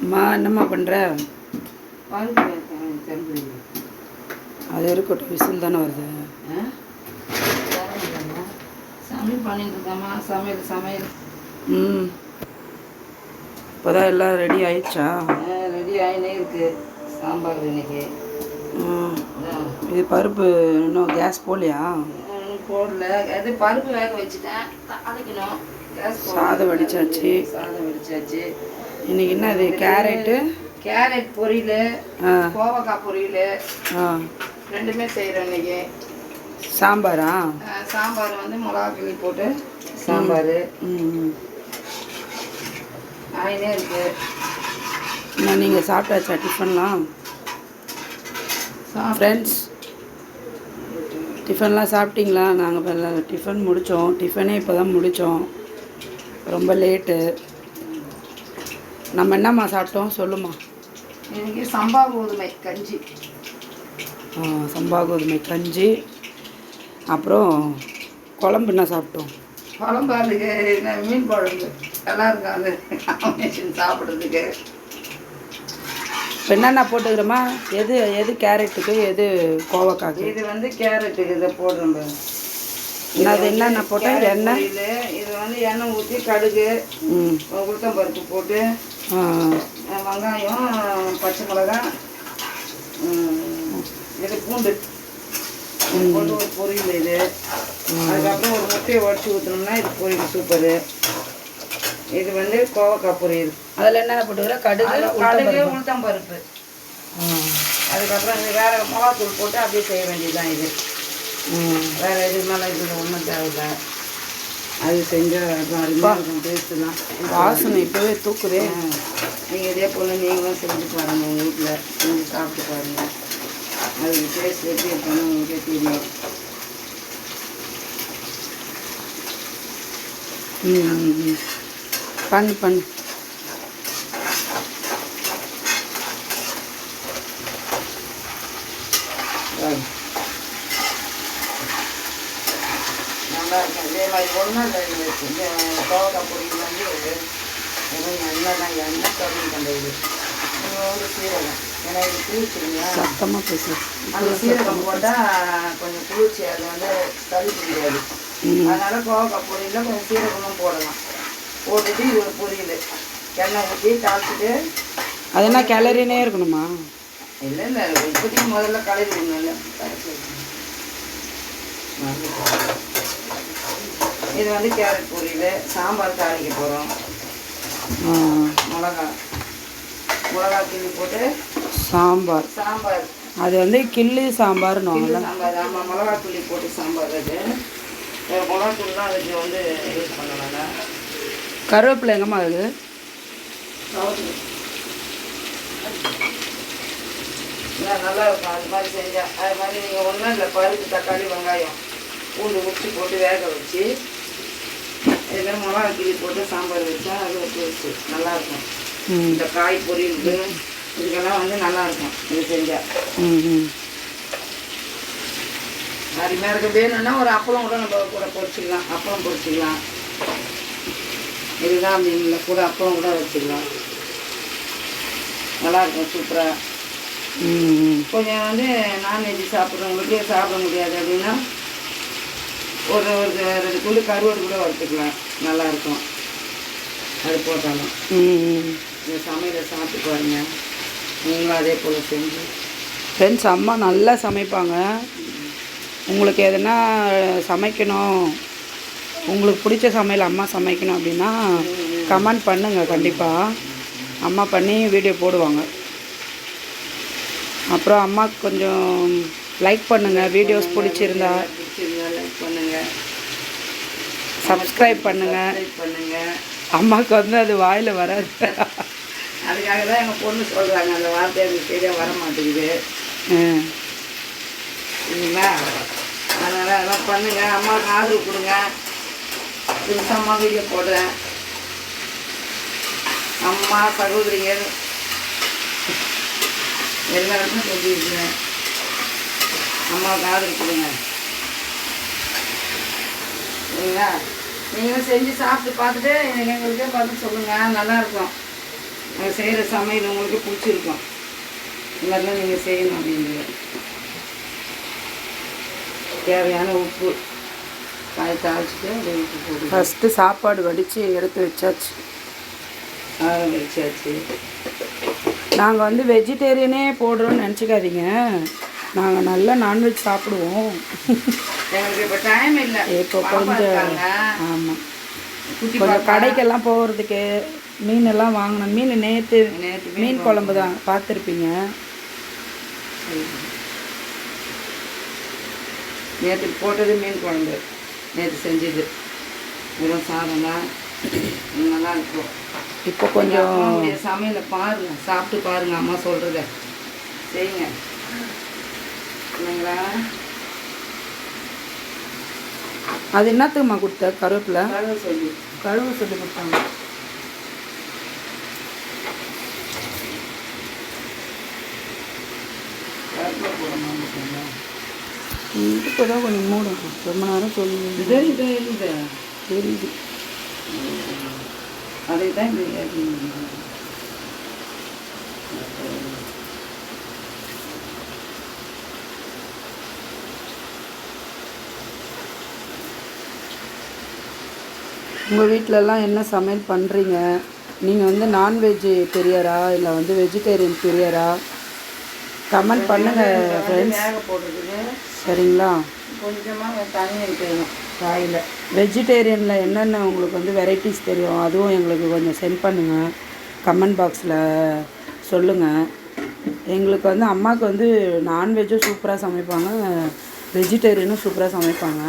அம்மா என்னம்மா பண்ணுற? அது இருக்கட்டும், விசில் தானே வருது. சமையல் பண்ணிட்டு இருக்கோம்மா. சமையல் இப்போதான் எல்லாம் ரெடி ஆயிடுச்சா? ரெடி ஆகினே இருக்குது சாம்பார் இன்னைக்கு. இது பருப்பு இன்னும் கேஸ் போடலையா? போடல. அது பருப்பு வேக வச்சுட்டேன், தாளிக்கணும். சாதம் வடிச்சாச்சு. இன்னைக்கு என்ன அது? கேரட் பொரியல், கோவக்காய் பொரியல், ரெண்டுமே செய்கிறோம் இன்னைக்கு. சாம்பாரா? சாம்பார் வந்து மிளகா கிள்ளி போட்டு சாம்பார் ஆயினே இருக்கு. என்ன நீங்கள் சாப்பிட்டாச்சா டிஃபன்லாம்? ஃப்ரெண்ட்ஸ், டிஃபன்லாம் சாப்பிட்டீங்களா? நாங்கள் இப்போ டிஃபன் முடித்தோம். டிஃபனே இப்போ தான் முடித்தோம், ரொம்ப லேட்டு. நம்ம என்னம்மா சாப்பிட்டோம் சொல்லுமா? இன்னைக்கு சம்பா கோதுமை கஞ்சி. சம்பா கோதுமை கஞ்சி. அப்புறம் குழம்பு என்ன சாப்பிட்டோம்? குழம்பு அதுக்கு மீன் குழம்பு நல்லா இருக்காது காம்பினேஷன் சாப்பிட்றதுக்கு. இப்போ என்னென்ன போட்டுக்கிறோமா? எது கேரட்டுக்கு, எது கோவக்காய்க்கு? இது வந்து கேரட்டுக்கு இதை போடுறோம். அது என்னென்ன போட்டால்? எண்ணெய். இது வந்து எண்ணெய் ஊற்றி கடுகு, உளுத்தம்பருப்பு போட்டு, வெங்காயம், பச்சை மிளகாய், இது பூண்டு போட்டு ஒரு பொரியல். இது அதுக்கப்புறம் ஒரு முட்டையை உடச்சி ஊற்றினோம்னா இது பொரியல் சூப்பரு. இது வந்து கோவக்காய் பொரியல். அதில் என்னென்ன போட்டுக்கிற? கடுகு, உளுத்தம்பருப்பு. அதுக்கப்புறம் இது வேறு மிளகாத்தூள் போட்டு அப்படியே செய்ய வேண்டியதுதான். இது வேறு எது மேலே இது ஒன்றும் தேவையில்லை. அது செஞ்சால் டேஸ்ட்டு தான். வாசனை இப்போவே தூக்குதே. நீங்கள் இதே போல் நீங்களும் செஞ்சு பாருங்கள், உங்கள் வீட்டில் செஞ்சு சாப்பிட்டு பாருங்கள். அதுக்கு டேஸ்ட் எப்படி இருக்கணும் உங்களுக்கே தெரியும். பண்ணு நல்லா இருக்கும். இதே மாதிரி ஒன்றும் இல்லை. கோவக்காய் பொரியல் வந்து எண்ணெய் கம்மி பண்ணுறது. வந்து சீரகம், ஏன்னா இது குளிர்ச்சிருங்களா, சத்தமாக பேசு. அந்த சீரகம் போட்டால் கொஞ்சம் குளிர்ச்சி, அது வந்து சளி பிடிக்காது. அதனால் கோவக்காய் பொரியலில் கொஞ்சம் சீரகமும் போடலாம். போட்டுட்டு இது ஒரு பொரியல் எண்ணெய் ஊற்றி தாளிச்சிட்டு. அது என்ன கிளறினே இருக்கணுமா? இல்லை இப்போதைக்கு முதல்ல கலரி விடணும்ல. இது வந்து கேரட் பொரியல். சாம்பார் தாளிக்க போகிறோம். மிளகா கிள்ளி போட்டு சாம்பார். அது வந்து கிள்ளி சாம்பார்னு சாம்பார். ஆமாம், மிளகா கிள்ளி போட்டு சாம்பார். அது மிளகாத்தூள்லாம் அதுக்கு வந்து யூஸ் பண்ணலாம். கருவேப்பிலை எங்கம்மா? அது நல்லா இருக்கும். அது மாதிரி செஞ்சால் அது மாதிரி நீங்கள் ஒன்றும் இல்லை. பருப்பு, தக்காளி, வெங்காயம், பூண்டு உப்பு போட்டு வேக வச்சு இதுமாதிரி மிளகா கிள்ளி போட்டு சாம்பார் வச்சா அது ஒரு டேஸ்ட்டு நல்லாயிருக்கும். இந்த காய் பொரியலுக்கு இதுக்கெல்லாம் வந்து நல்லாயிருக்கும் இது செஞ்சால். அருமையாக இருக்க. வேணும்னா ஒரு அப்பளம் கூட நம்ம கூட பொரிச்சிக்கலாம். அப்பளம் பொரிச்சிக்கலாம். இதுதான் அப்படின்னு இல்லை, கூட அப்பளம் கூட வச்சுக்கலாம். நல்லாயிருக்கும், சூப்பராக. கொஞ்சம் வந்து நான்வெஜ் சாப்பிட்றவங்களுக்கு சாப்பிட முடியாது அப்படின்னா ஒரு 2 துண்டு கருவாடு கூட வறுத்துக்கலாம். நல்லாயிருக்கும் அது போட்டாலும். இந்த சமையலை சாப்பிட்டு பாருங்க, நீங்களும் அதே போல் செஞ்சு. ஃப்ரெண்ட்ஸ், அம்மா நல்லா சமைப்பாங்க. உங்களுக்கு எதுனா சமைக்கணும், உங்களுக்கு பிடிச்ச சமையல் அம்மா சமைக்கணும் அப்படின்னா கமெண்ட் பண்ணுங்கள். கண்டிப்பாக அம்மா பண்ணி வீடியோ போடுவாங்க. அப்புறம் அம்மாவுக்கு கொஞ்சம் லைக் பண்ணுங்கள். வீடியோஸ் பிடிச்சிருந்தா லைக் பண்ணுங்கள், சப்ஸ்கிரைப் பண்ணுங்கள். அம்மாவுக்கு வந்து அது வாயில் வராது. அதுக்காக தான் எங்கள் பொண்ணு சொல்கிறாங்க, அந்த வார்த்தை எனக்கு சரியாக வர மாட்டேங்குது இல்லைங்களா. அதனால் அதெல்லாம் பண்ணுங்கள், அம்மாவுக்கு ஆதரவு கொடுங்க. புதுசாக வீடியோ போடுறேன். அம்மா, சகோதரிகள் எல்லாருக்கும் சொல்லியிருக்கிறேன், அம்மாவுக்கு ஆதரவு கொடுங்க. சரிங்களா? நீங்களும் செஞ்சு சாப்பிட்டு பார்த்துட்டு எங்களுக்கே பார்த்து சொல்லுங்கள். நல்லாயிருக்கும். அது செய்கிற சமையல் உங்களுக்கு பிடிச்சிருக்கும். இந்த மாதிரிலாம் நீங்கள் செய்யணும் அப்படின்றது. தேவையான உப்பு காய் தாளிச்சிட்டு அது உப்பு போட்டு ஃபஸ்ட்டு சாப்பாடு வடித்து எடுத்து வச்சாச்சு. வச்சாச்சு. நாங்கள் வந்து வெஜிடேரியனே போடுறோன்னு நினச்சிக்காதீங்க, நாங்கள் நல்லா நான்வெஜ் சாப்பிடுவோம். எங்களுக்கு இப்போ டைம் இல்லை. இப்போ கொஞ்சம் ஆமாம், கொஞ்சம் கடைக்கெல்லாம் போகிறதுக்கு மீனெல்லாம் வாங்கினோம். நேற்று மீன் குழம்பு தான் பார்த்துருப்பீங்க. நேற்று போட்டது மீன் குழம்பு, நேற்று செஞ்சது வெறும் சாதம் தான். நல்லா இருக்கும். இப்போ கொஞ்சம் சமையலை பாருங்கள், சாப்பிட்டு பாருங்கள், அம்மா சொல்கிறத செய்யுங்க இல்லைங்களா. அது என்னத்துக்குமா கொடுத்த கருவேப்பிலை? கழுவு சொல்லி கொடுத்தாங்க. கருவேப்பிலை போடணும். இப்போ தான் கொஞ்சம் மூடும், ரொம்ப நேரம் சொல்லி தெரியுது. அதை தான் உங்கள் வீட்டிலலாம் என்ன சமையல் பண்ணுறீங்க? நீங்கள் வந்து நான்வெஜ் பிரியரா இல்லை வந்து வெஜிடேரியன் பிரியரா? கமெண்ட் பண்ணுங்கள் ஃப்ரெண்ட்ஸ். வேக போடுறதுக்கு சரிங்களா? கொஞ்சமாக தண்ணி ஊற்றணும் காயில். வெஜிடேரியனில் என்னென்ன உங்களுக்கு வந்து வெரைட்டிஸ் தெரியும் அதுவும் எங்களுக்கு கொஞ்சம் சென்ட் பண்ணுங்கள், கமெண்ட் பாக்ஸில் சொல்லுங்கள். எங்களுக்கு வந்து அம்மாவுக்கு வந்து நான்வெஜ்ஜும் சூப்பராக சமைப்பாங்க, வெஜிடேரியனும் சூப்பராக சமைப்பாங்க.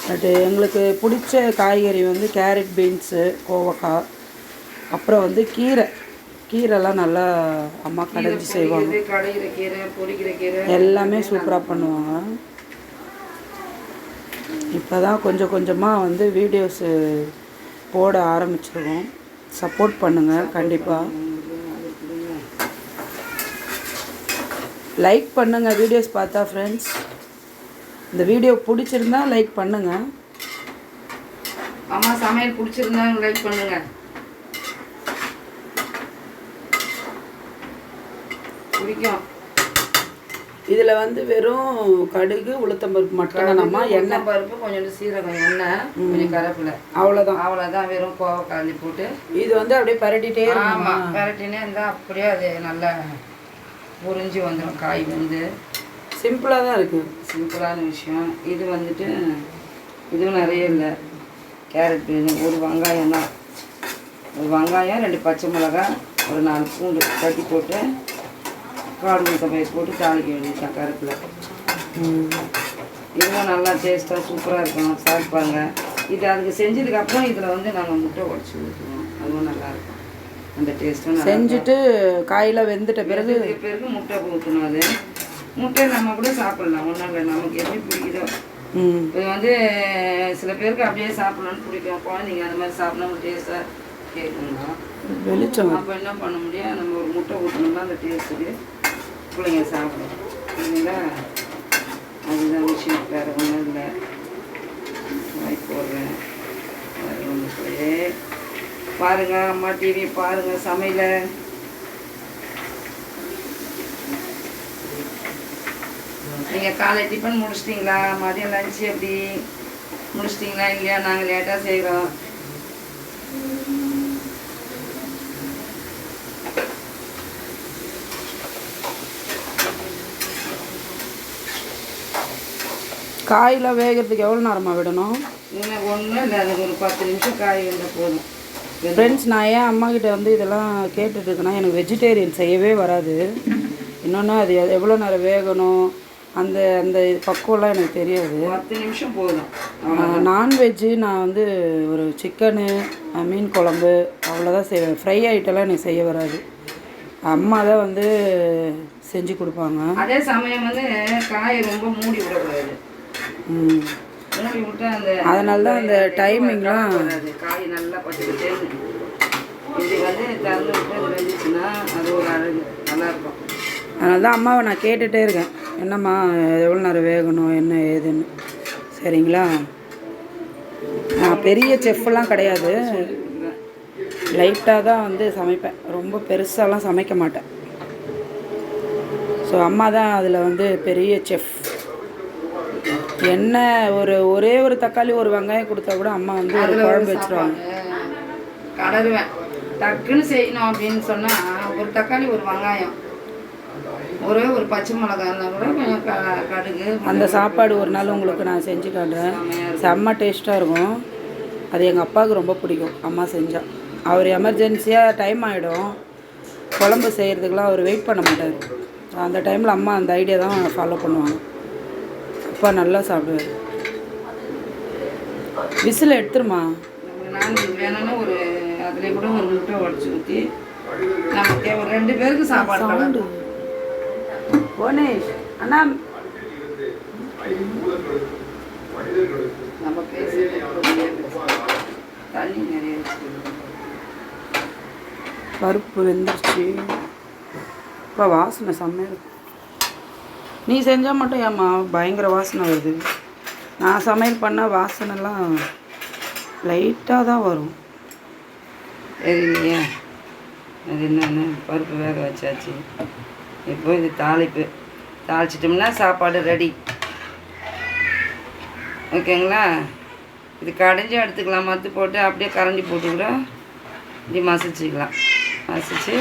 பட்டு எங்களுக்கு பிடிச்ச காய்கறி வந்து கேரட், பீன்ஸு, கோவக்காய், அப்புறம் வந்து கீரைலாம் நல்லா அம்மா கடைஞ்சி செய்வாங்க. கடையிற கீரை, பொரிக்கிற கீரை எல்லாமே சூப்பராக பண்ணுவாங்க. இப்போ தான் கொஞ்சம் கொஞ்சமாக வந்து வீடியோஸு போட ஆரம்பிச்சிருக்கோம். சப்போர்ட் பண்ணுங்கள் கண்டிப்பாக. லைக் பண்ணுங்கள் வீடியோஸ் பார்த்தா ஃப்ரெண்ட்ஸ். இந்த வீடியோ பிடிச்சிருந்தா லைக் பண்ணுங்கள். அம்மா சமையல் பிடிச்சிருந்தா லைக் பண்ணுங்கள். பிடிக்கும். இதில் வந்து வெறும் கடுகு, உளுத்தம்பருப்பு மட்டும்தான். நம்ம எண்ணெய், பருப்பு, கொஞ்சோண்டு சீரகம், எண்ணெய், கொஞ்சம் கருவேப்பிலை, அவ்வளோதான். வெறும் கோவக்காய் போட்டு இது வந்து அப்படியே பரட்டிகிட்டே இருக்கும். ஆமாம், பரட்டினே இருந்தால் அப்படியே அது நல்லா புரிஞ்சு வந்துடும். காய் வந்து சிம்பிளாக தான் இருக்குது, சிம்பிளான விஷயம். இது வந்துட்டு இதுவும் நிறைய இல்லை. கேரட், ஒரு வெங்காயம் தான், ஒரு வெங்காயம், 2 பச்சை மிளகாய், ஒரு 4 பூண்டு தட்டி போட்டு காடு சமையல் போட்டு தாளிக்க வேண்டியதான் கருப்பில். இதுவும் நல்லா டேஸ்ட்டாக சூப்பராக இருக்கும், சாப்பிட்பாங்க. இது அதுக்கு செஞ்சதுக்கப்புறம் இதில் வந்து நாங்கள் முட்டை உடச்சி ஊற்றுவோம், அதுவும் நல்லாயிருக்கும். அந்த டேஸ்ட்டும் செஞ்சுட்டு காயில் வெந்துட்ட பிறகு முட்டை ஊற்றணும். அது முட்டை நம்ம கூட சாப்பிட்லாம், ஒன்றும் இல்லை, நமக்கு எப்படி பிடிக்குதோ. இது வந்து சில பேருக்கு அப்படியே சாப்பிட்லான்னு பிடிக்கும், குழந்தைங்க அந்த மாதிரி சாப்பிடணும் டேஸ்ட்டாக கேட்கணும்னா வெளிச்சம். அப்போ என்ன பண்ண முடியும், நம்ம ஒரு முட்டை ஊற்றணும்னா அந்த டேஸ்ட்டுக்கு பிள்ளைங்க சாப்பிடும் இல்லைங்களா. அதுதான் விஷயம், வேறு ஒன்றும் இல்லை. வாய்ப்பு போடுறேன் வேறு ஒன்று. பாருங்கள் அம்மா டிவி பாருங்கள், சமையலை நீங்கள் காலை டிஃபன் முடிச்சிட்டிங்களா? மதியம் லஞ்சு எப்படி முடிச்சிட்டிங்களா இல்லையா? நாங்கள் லேட்டாக செய்கிறோம். காயில் வேகிறதுக்கு எவ்வளோ நேரமாக விடணும்? இன்னும் ஒன்றும் இல்லை, அதுக்கு ஒரு 10 நிமிஷம் காய் இருந்தால் போதும். ஃப்ரெண்ட்ஸ், நான் ஏன் அம்மாக்கிட்ட வந்து இதெல்லாம் கேட்டுட்ருக்கேன்னா, எனக்கு வெஜிடேரியன் செய்யவே வராது. இன்னொன்று அது எவ்வளோ நேரம் வேகணும், அந்த அந்த பக்குவம்லாம் எனக்கு தெரியாது. 10 நிமிஷம் போதும். நான்வெஜ்ஜு நான் வந்து ஒரு சிக்கனு, மீன் குழம்பு அவ்வளோதான் செய்வேன். ஃப்ரை ஐட்டம்லாம் எனக்கு செய்ய வராது. அம்மா தான் வந்து செஞ்சு கொடுப்பாங்க. அதே சமயம் வந்து காயை ரொம்ப மூடி விடக்கூடாது. மூடி விட்டு அந்த அதனால தான் அந்த டைமிங்லாம் காய் நல்லா பட்டுக்கிட்டு இது வந்து திறந்து விட்டு அது வெந்துச்சுன்னா அது ஒரு அழகு, நல்லாயிருக்கும். அதனால தான் அம்மாவை நான் கேட்டுகிட்டே இருக்கேன், என்னம்மா எவ்வளோ நேரம் வேகணும் என்ன ஏதுன்னு. சரிங்களா? நான் பெரிய செஃப்லாம் கிடையாது, லைட்டாக தான் வந்து சமைப்பேன், ரொம்ப பெருசாலாம் சமைக்க மாட்டேன். ஸோ அம்மா தான் அதில் வந்து பெரிய செஃப். என்ன ஒரே ஒரு தக்காளி ஒரு வெங்காயம் கொடுத்தா கூட அம்மா வந்து ஒரு குழம்பு வச்சுருவாங்க. கலருவேன். டக்குன்னு செய்யணும் அப்படின்னு சொன்னால் ஒரு தக்காளி ஒரு வெங்காயம் ஒரே ஒரு பச்சை மிளகாய் இருந்தால் கூட கொஞ்சம் கடுகு. அந்த சாப்பாடு ஒரு நாள் உங்களுக்கு நான் செஞ்சு காட்டுறேன். செம்ம டேஸ்ட்டாக இருக்கும். அது எங்கள் அப்பாவுக்கு ரொம்ப பிடிக்கும் அம்மா செஞ்சால். அவர் எமர்ஜென்சியாக டைம் ஆகிடும், குழம்பு செய்கிறதுக்கெலாம் அவர் வெயிட் பண்ண மாட்டார். அந்த டைமில் அம்மா அந்த ஐடியா தான் ஃபாலோ பண்ணுவாங்க. அப்பா நல்லா சாப்பிடுவார். விசில் எடுத்துருமா? நான் வேணும்னா ஒரு அதில் கூட ஒரு முட்டை உடச்சி ஊற்றி நமக்கு ஒரு 2 பேருக்கு சாப்பாடு கலந்து. போனேஷ் அண்ணா நம்ம பேசி தண்ணி நிறைய பருப்பு வெந்துருச்சு. இப்போ வாசனை செம்மையாக இருக்கும். நீ செஞ்சால் மட்டும் ஏம்மா பயங்கர வாசனை வருது? நான் சமையல் பண்ணால் வாசனைலாம் லைட்டாக தான் வரும். தெரியலையா? அது என்னென்னு பருப்பு வேக வச்சாச்சு. இப்போ இது தாளிச்சிட்டோம்னா சாப்பாடு ரெடி. ஓகேங்களா? இது கடைஞ்சி எடுத்துக்கலாம். மத்து போட்டு அப்படியே கரண்டி போட்டு கூட இப்படி மசிச்சுக்கலாம். மசிச்சு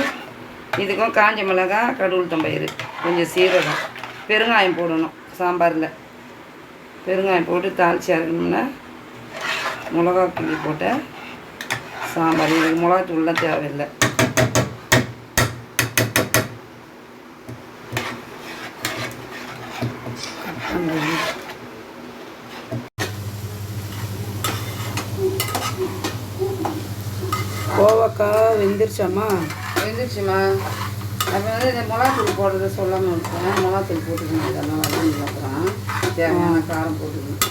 இதுக்கும் காஞ்ச மிளகாய், கடுகு பயிறு, கொஞ்சம் சீரகம், பெருங்காயம் போடணும். சாம்பாரில் பெருங்காயம் போட்டு தாளித்து இறக்கணும்னா மிளகா கிள்ளி போட்ட சாம்பார். இதுக்கு மிளகாத்தூள்லாம் தேவையில்லை. கோவக்காய் வெந்துருச்சாம்மா? வெந்துருச்சுமா. அப்போ வந்து இந்த மிளகாத்தூள் போடுறத சொல்லாமல் இருக்கேன். மிளகாத்தூள் போட்டுக்கணும். அதெல்லாம் வதங்கி அப்புறம் தேவையான காரம் போட்டுக்கணும்.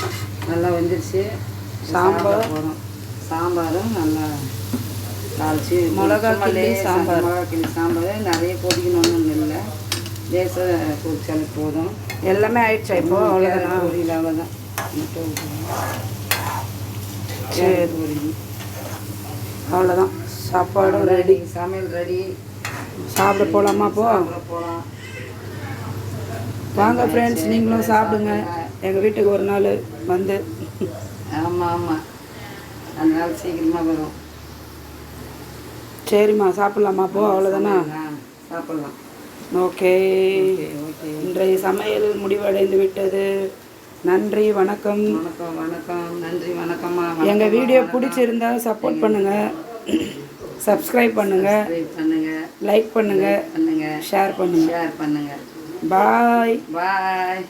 நல்லா வெந்துருச்சு. சாம்பார் போடும். சாம்பாரும் நல்லா தாளிச்சு மிளகா கிள்ளி சாம்பார். மிளகா கிள்ளி சாம்பார் நிறைய கொதிக்கணும்னு இல்லை, லேசாக கொதிச்சாலே போதும். எல்லாமே ஆயிடுச்சா இப்போ? அவ்வளோதான். பொரியல் அவ்வளோதான். சரி, அவ்வளோதான். சாப்பாடும் ரெடி, சமையல் ரெடி. சாப்பிட போகலாமா? போகலாம். வாங்க ஃப்ரெண்ட்ஸ், நீங்களும் சாப்பிடுங்க. எங்கள் வீட்டுக்கு ஒரு நாள் வந்து. ஆமாம், அதனால சீக்கிரமாக வரும். சரிம்மா, சாப்பிட்லாமா? போ, அவ்வளோதானா? சாப்பிட்லாம். ஓகே. ஓகே. இன்றைய சமையல் முடிவடைந்து விட்டது. நன்றி, வணக்கம். வணக்கம். நன்றி, வணக்கம்மா. எங்கள் வீடியோ பிடிச்சிருந்தா சப்போர்ட் பண்ணுங்கள், சப்ஸ்கிரைப் பண்ணுங்கள், லைக் பண்ணுங்கள், ஷேர் பண்ணுங்கள். பாய். பாய்.